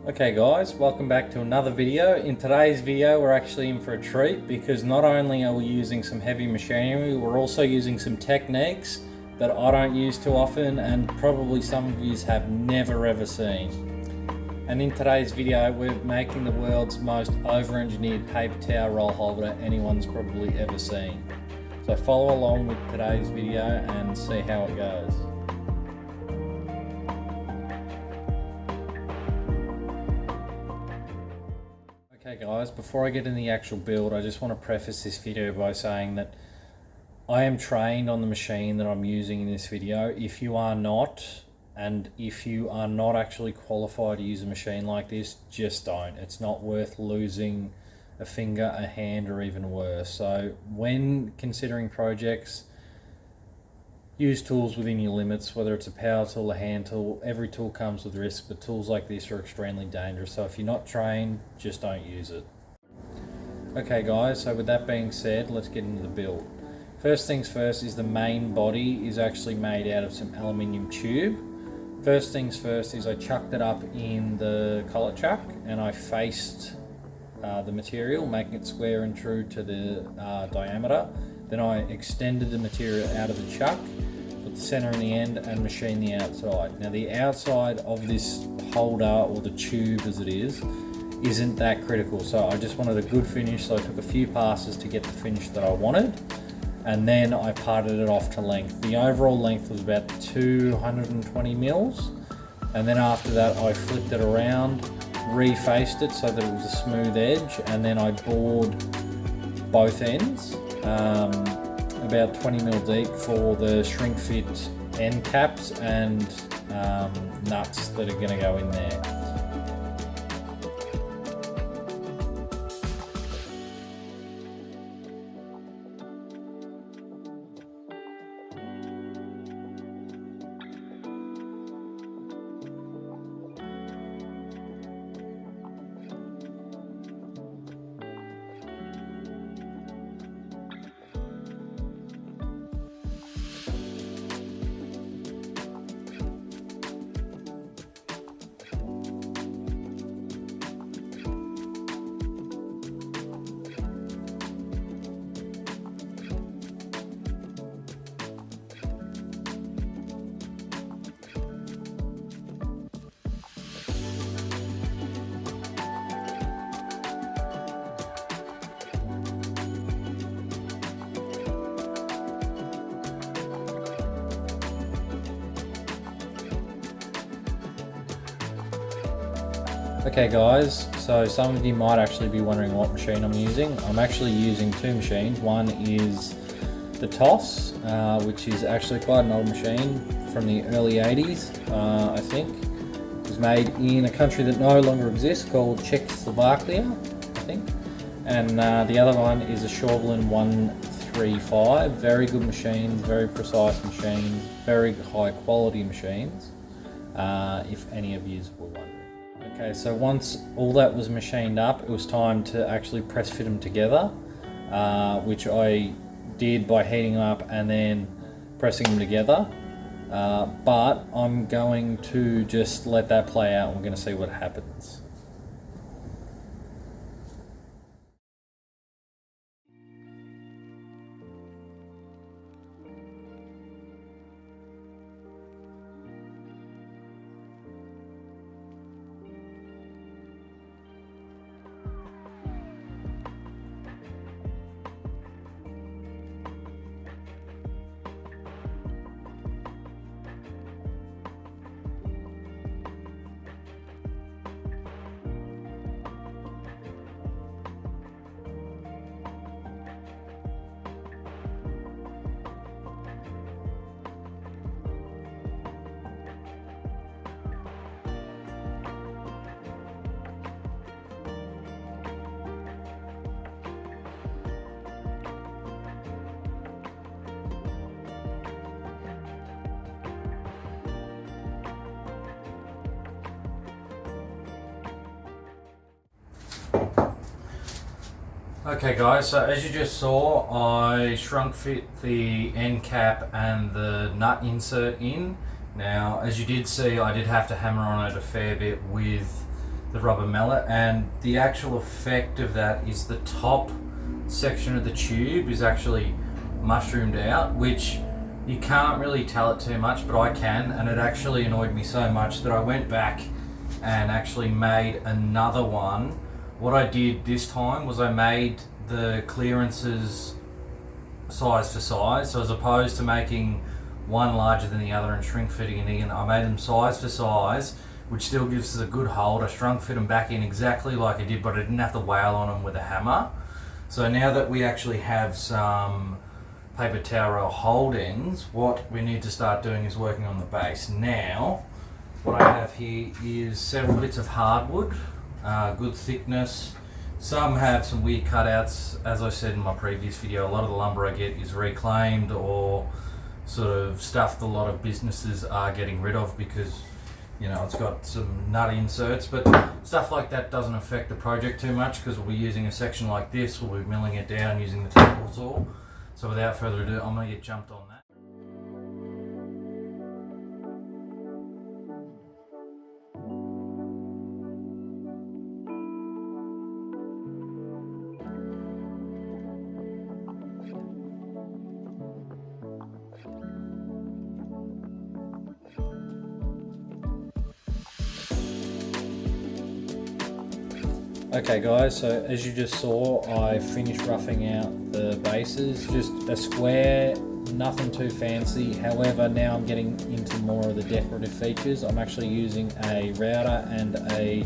Okay guys, welcome back to another video. In today's video we're actually in for a treat because not only are we using some heavy machinery, we're also using some techniques that I don't use too often and probably some of you have never ever seen. And in today's video we're making the world's most over-engineered paper towel roll holder anyone's probably ever seen. So follow along with today's video and see how it goes. Okay guys, before I get in the actual build, I just want to preface this video by saying that I am trained on the machine that I'm using in this video. If you are not, and if you are not actually qualified to use a machine like this, just don't. It's not worth losing a finger, a hand, or even worse. So when considering projects, use tools within your limits, whether it's a power tool, a hand tool. Every tool comes with risk, but tools like this are extremely dangerous. So if you're not trained, just don't use it. Okay guys, so with that being said, let's get into the build. First things first is the main body is actually made out of some aluminium tube. First things first is I chucked it up in the collet chuck and I faced the material, making it square and true to the diameter. Then I extended the material out of the chuck, put the center in the end and machined the outside. Now the outside of this holder, or the tube as it is, isn't that critical. So I just wanted a good finish, so I took a few passes to get the finish that I wanted. And then I parted it off to length. The overall length was about 220 mils. And then after that I flipped it around, refaced it so that it was a smooth edge, and then I bored both ends. About 20 mil deep for the shrink fit end caps and nuts that are going to go in there. Okay guys, so some of you might actually be wondering what machine I'm using. I'm actually using two machines. One is the Toss, which is actually quite an old machine from the early 80s, I think. It was made in a country that no longer exists called Czechoslovakia, I think. And the other one is a Chauvelin 135. Very good machines, very precise machines, very high quality machines, if any of you were wondering. Okay, so once all that was machined up, it was time to actually press fit them together, which I did by heating them up and then pressing them together. But I'm going to just let that play out and we're going to see what happens. Okay guys, so as you just saw, I shrunk fit the end cap and the nut insert in. Now, as you did see, I did have to hammer on it a fair bit with the rubber mallet, and the actual effect of that is the top section of the tube is actually mushroomed out, which you can't really tell it too much, but I can, and it actually annoyed me so much that I went back and actually made another one. What I did this time was I made the clearances size for size, so as opposed to making one larger than the other and shrink fitting it in, I made them size for size, which still gives us a good hold. I shrunk fit them back in exactly like I did, but I didn't have to wail on them with a hammer. So now that we actually have some paper towel roll hold ends, what we need to start doing is working on the base. Now, what I have here is several bits of hardwood, good thickness. Some have some weird cutouts. As I said in my previous video, a lot of the lumber I get is reclaimed or sort of stuff that a lot of businesses are getting rid of because, you know, it's got some nut inserts, but stuff like that doesn't affect the project too much because we'll be using a section like this, we'll be milling it down using the table saw. So without further ado, I'm going to get jumped on that. Okay guys, so as you just saw, I finished roughing out the bases, just a square, nothing too fancy. However, now I'm getting into more of the decorative features. I'm actually using a router and a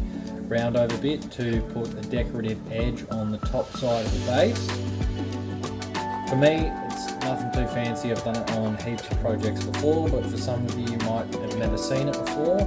round over bit to put a decorative edge on the top side of the base. For me, it's nothing too fancy. I've done it on heaps of projects before, but for some of you might have never seen it before.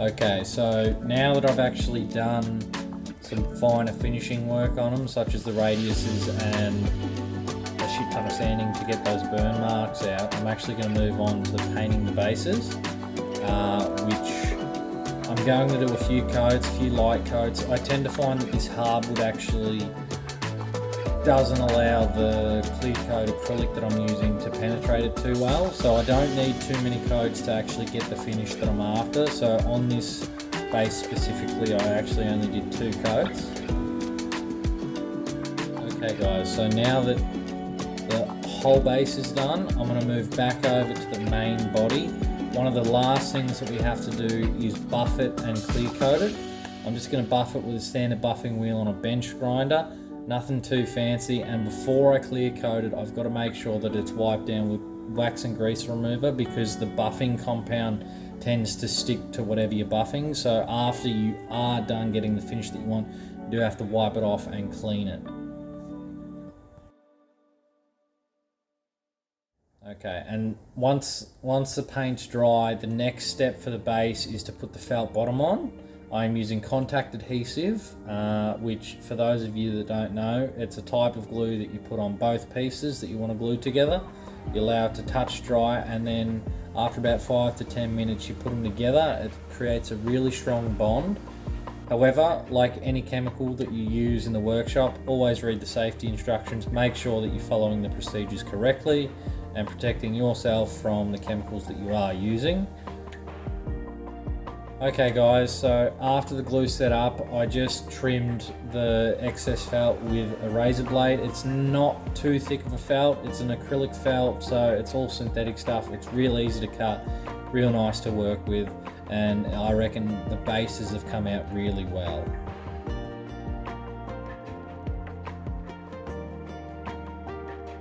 Okay, so now that I've actually done some finer finishing work on them, such as the radiuses and a shit ton of sanding to get those burn marks out, I'm actually going to move on to painting the bases, which I'm going to do a few coats, a few light coats. I tend to find that this hardwood actually doesn't allow the clear coat acrylic that I'm using to penetrate it too well, so I don't need too many coats to actually get the finish that I'm after. So on this base specifically, I actually only did 2 coats. Okay guys, so now that the whole base is done, I'm going to move back over to the main body. One of the last things that we have to do is buff it and clear coat it. I'm just going to buff it with a standard buffing wheel on a bench grinder. Nothing too fancy, and before I clear coat it, I've got to make sure that it's wiped down with wax and grease remover because the buffing compound tends to stick to whatever you're buffing. So after you are done getting the finish that you want, you do have to wipe it off and clean it. Okay, and once the paint's dry, the next step for the base is to put the felt bottom on. I'm using contact adhesive, which for those of you that don't know, it's a type of glue that you put on both pieces that you want to glue together. You allow it to touch dry, and then after about 5 to 10 minutes you put them together. It creates a really strong bond. However, like any chemical that you use in the workshop, always read the safety instructions, make sure that you're following the procedures correctly and protecting yourself from the chemicals that you are using. Okay guys, so after the glue set up, I just trimmed the excess felt with a razor blade. It's not too thick of a felt, it's an acrylic felt, so it's all synthetic stuff. It's real easy to cut, real nice to work with, and I reckon the bases have come out really well.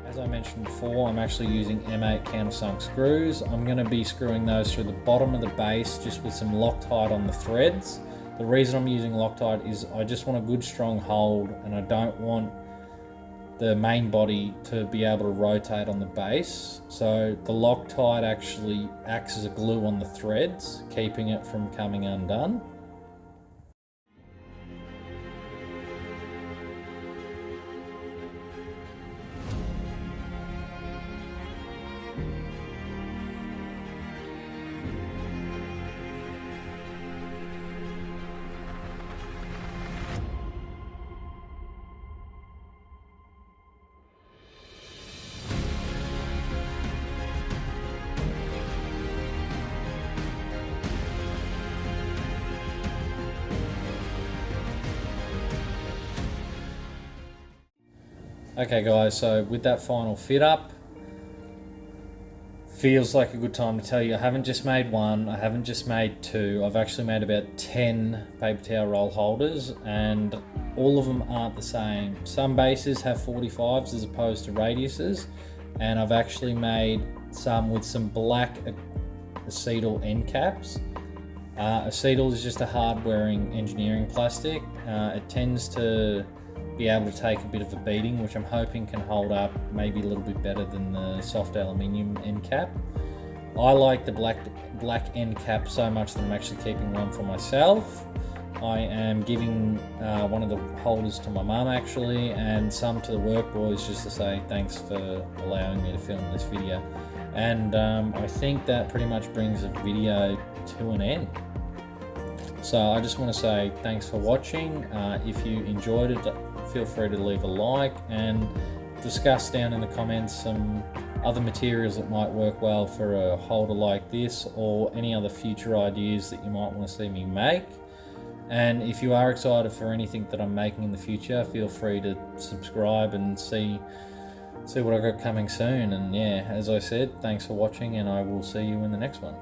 As I mentioned before, I'm actually using M8 countersunk screws. I'm going to be screwing those through the bottom of the base just with some Loctite on the threads. The reason I'm using Loctite is I just want a good strong hold, and I don't want the main body to be able to rotate on the base. So the Loctite actually acts as a glue on the threads, keeping it from coming undone. Okay guys, so with that final fit up, feels like a good time to tell you I haven't just made one, I haven't just made two, I've actually made about 10 paper towel roll holders, and all of them aren't the same. Some bases have 45s as opposed to radiuses, and I've actually made some with some black acetal end caps. Acetal is just a hard wearing engineering plastic. It tends to be able to take a bit of a beating, which I'm hoping can hold up maybe a little bit better than the soft aluminium end cap. I like the black end cap so much that I'm actually keeping one for myself. I am giving one of the holders to my mum actually, and some to the work boys, just to say thanks for allowing me to film this video. And I think that pretty much brings the video to an end. So I just want to say thanks for watching. If you enjoyed it, feel free to leave a like and discuss down in the comments some other materials that might work well for a holder like this, or any other future ideas that you might want to see me make. And if you are excited for anything that I'm making in the future, feel free to subscribe and see what I've got coming soon. And yeah, as I said, thanks for watching, and I will see you in the next one.